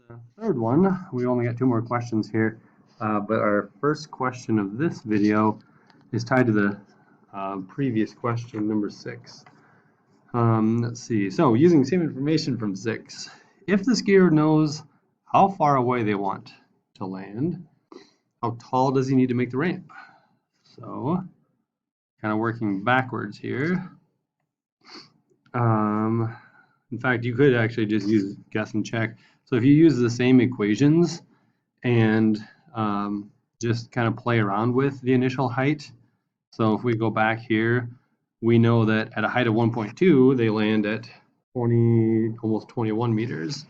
the third one. We only got two more questions here, but our first question of this video is tied to the previous question, number 6. Let's see. So, using the same information from 6, if the skier knows how far away they want to land, how tall does he need to make the ramp? So, kind of working backwards here. In fact, you could actually just use guess and check. So if you use the same equations and just kind of play around with the initial height. So if we go back here, we know that at a height of 1.2, they land at almost 21 meters.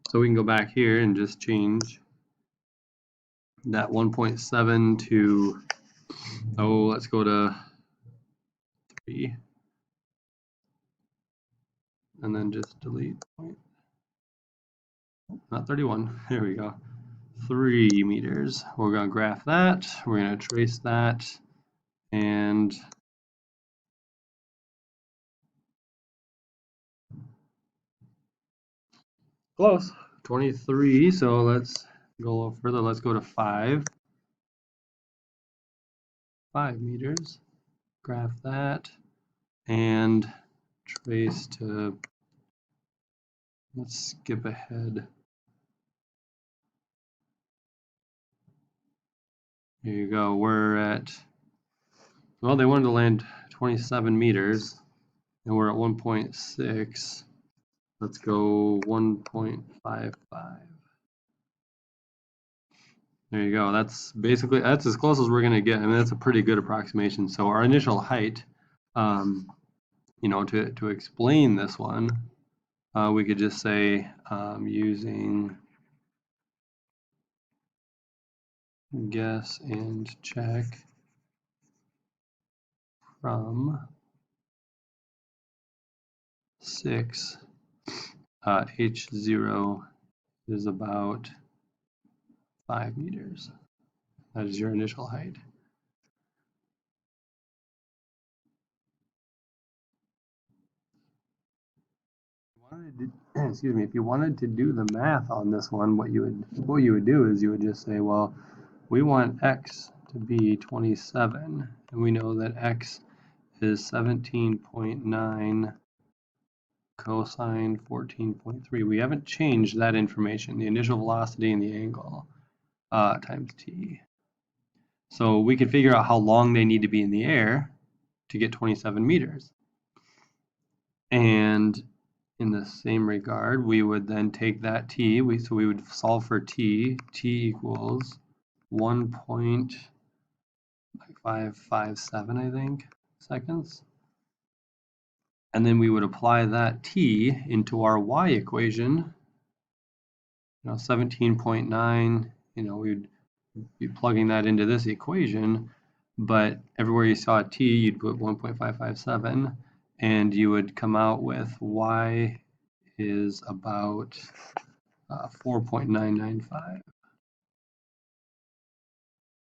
So we can go back here and just change that 1.7 to, let's go to 3. And then just delete point. Not 31. There we go. 3 meters. We're going to graph that. We're going to trace that. And close. 23. So let's go a little further. Let's go to 5. 5 meters. Graph that. And trace to, let's skip ahead. Here you go. We're at, well, they wanted to land 27 meters, and we're at 1.6. Let's go 1.55. There you go. That's basically, that's as close as we're going to get. I mean, that's a pretty good approximation. So our initial height, you know, to explain this one, we could just say using guess and check from 6, H0 is about 5 meters. That is your initial height. Excuse me, if you wanted to do the math on this one, what you would do is you would just say, well, we want x to be 27, and we know that x is 17.9 cosine 14.3. We haven't changed that information, the initial velocity and the angle, times t. So we could figure out how long they need to be in the air to get 27 meters. And in the same regard, we would then take that t, so we would solve for t equals 1.557, I think, seconds. And then we would apply that t into our y equation, 17.9, we'd be plugging that into this equation, but everywhere you saw a t, you'd put 1.557, and you would come out with y is about 4.995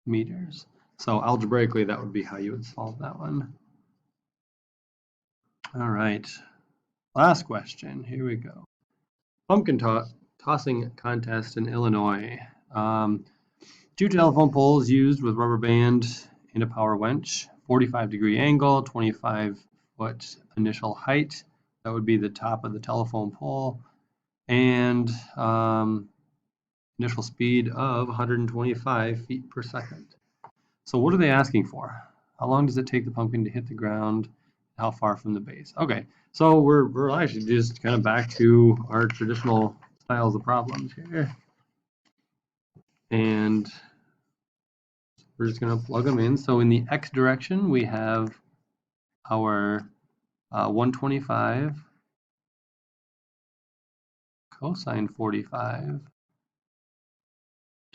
meters. So algebraically, that would be how you would solve that one. All right, last question. Here we go. Pumpkin tossing contest in Illinois. 2 telephone poles used with rubber band and a power winch, 45-degree angle, 25-foot initial height. That would be the top of the telephone pole, and initial speed of 125 feet per second. So what are they asking for? How long does it take the pumpkin to hit the ground? How far from the base? Okay, so we're actually just kind of back to our traditional styles of problems here. And we're just going to plug them in. So in the x direction, we have our 125 cosine 45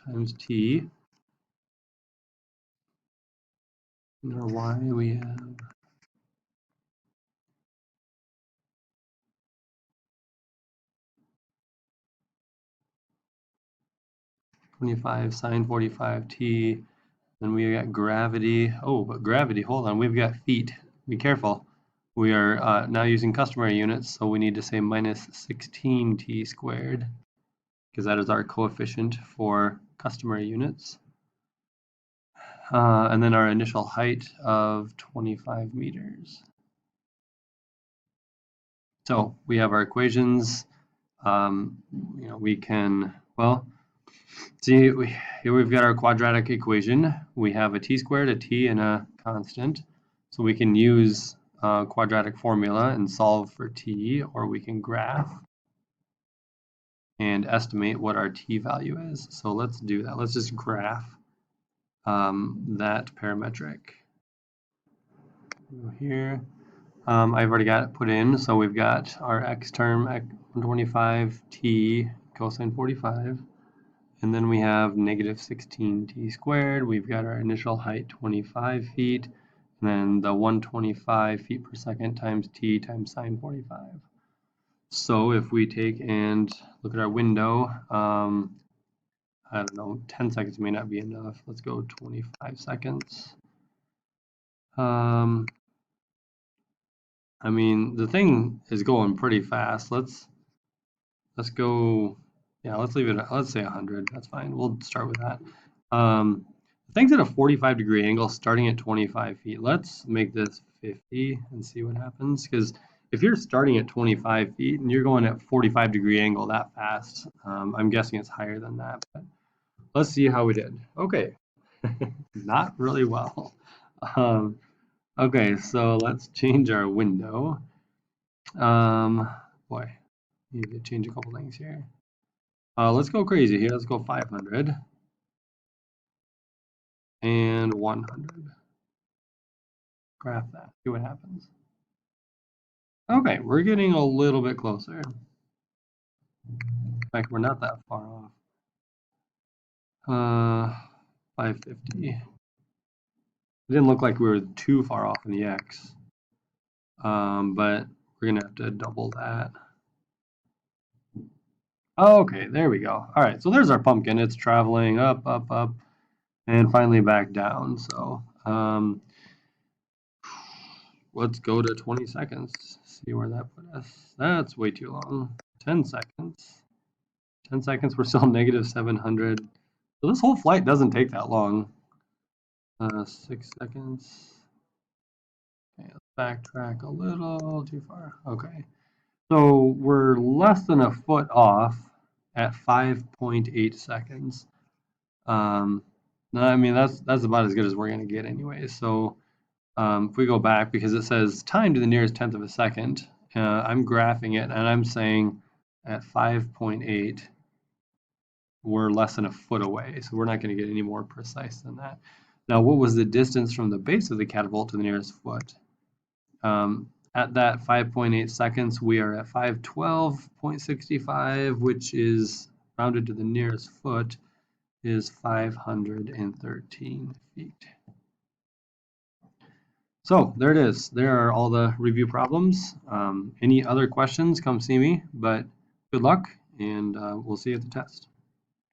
times t. In our y, we have 25 sine 45 t. Then we got gravity. Oh, but gravity, hold on, we've got feet. Be careful. We are now using customary units, so we need to say minus 16 t squared. because that is our coefficient for customary units. And then our initial height of 25 meters. So we have our equations. We can, well, see, here we've got our quadratic equation. We have a t squared, a t, and a constant. So we can use quadratic formula and solve for t, or we can graph and estimate what our t value is. So let's do that. Let's just graph that parametric. Go here. I've already got it put in, so we've got our x term, 125t cosine 45, and then we have negative 16t squared. We've got our initial height, 25 feet, and then the 125 feet per second times t times sine 45. So if we take and look at our window, I don't know, 10 seconds may not be enough. Let's go 25 seconds. I mean, the thing is going pretty fast. Let's go, yeah, let's leave it, let's say 100. That's fine. We'll start with that. The thing's at a 45-degree angle starting at 25 feet. Let's make this 50 and see what happens. Because if you're starting at 25 feet and you're going at 45-degree angle that fast, I'm guessing it's higher than that. But let's see how we did. Okay, not really well. Okay, so let's change our window. Boy, need to change a couple things here. Let's go crazy here. Let's go 500 and 100. Graph that. See what happens. Okay, we're getting a little bit closer. In fact, we're not that far off. 550. It didn't look like we were too far off in the x, but we're gonna have to double that. Okay, there we go. All right, so there's our pumpkin. It's traveling up, up, up, and finally back down. So let's go to 20 seconds. See where that put us. That's way too long. 10 seconds. 10 seconds, we're still negative 700. So this whole flight doesn't take that long. 6 seconds. Okay, let's backtrack a little too far. Okay. So we're less than a foot off at 5.8 seconds. I mean, that's about as good as we're going to get anyway. So if we go back, because it says time to the nearest tenth of a second, I'm graphing it, and I'm saying at 5.8, we're less than a foot away. So we're not going to get any more precise than that. Now, what was the distance from the base of the catapult to the nearest foot? At that 5.8 seconds, we are at 512.65, which is rounded to the nearest foot, is 513 feet. So there it is. There are all the review problems. Any other questions, come see me, but good luck, and we'll see you at the test.